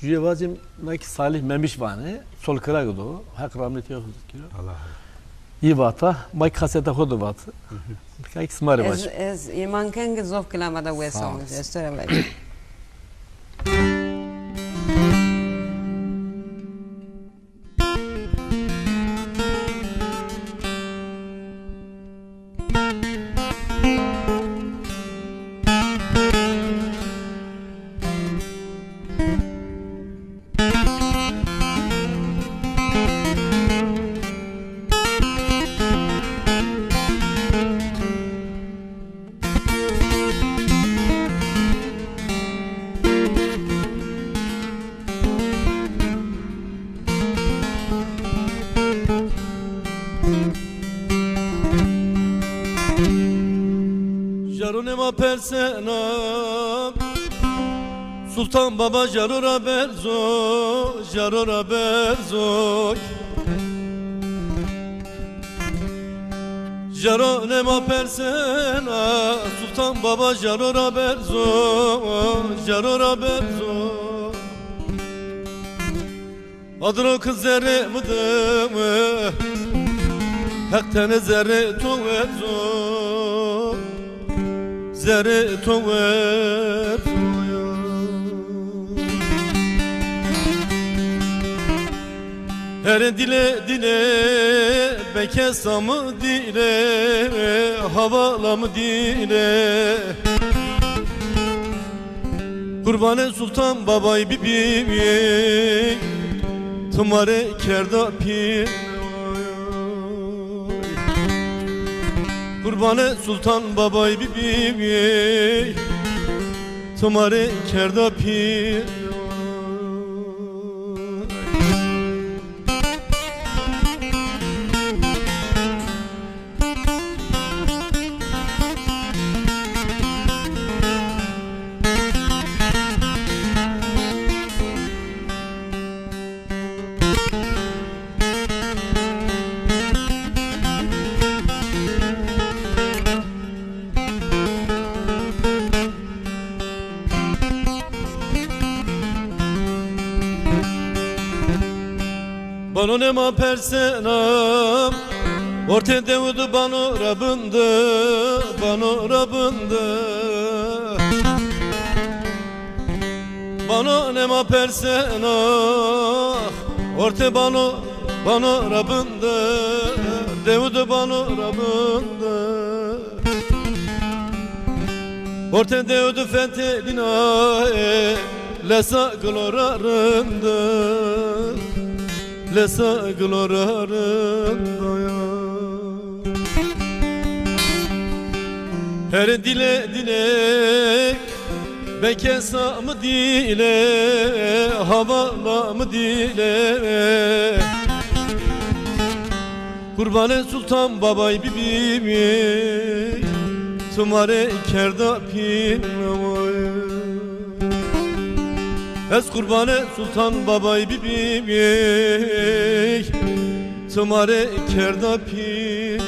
Cüyevazim naki Salih Memiş vane sol kıra do hak rahmet yok kilo. Allah. İyi vata may kaseta kodu vat. Kay smare baş. Ez iman kenge zof kilamada wesong. Estere baş. Jarunema persena Sultan Baba Jarura Berzo Jarura Berzo Jarunema persena Sultan Baba Jarura Berzo Jarura Berzo Adro kız zerre mıdı Hak tane zerre tuvezo Zerre tover her dile beke samı dile havala mı dile Kurbanı Sultan Babay bibi Tımare kerda pir Kurbanı Sultan Babay bibi Tımare kerda pir Bano nema persenam Orte devudu bano rabındı Bano rabındı Bano nema persenam Orte bano rabındı Devudu bano rabındı Orte devudu fethelina Lesa glorarındı Lesa glorarında ya her dile Bekesa mı dile Havala mı dile Kurbanı Sultan Babay bibi Tımare kerda pir Ez kurbanı Sultan Babay bibi Tımare kerda pir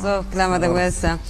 Zof kilamada wesong.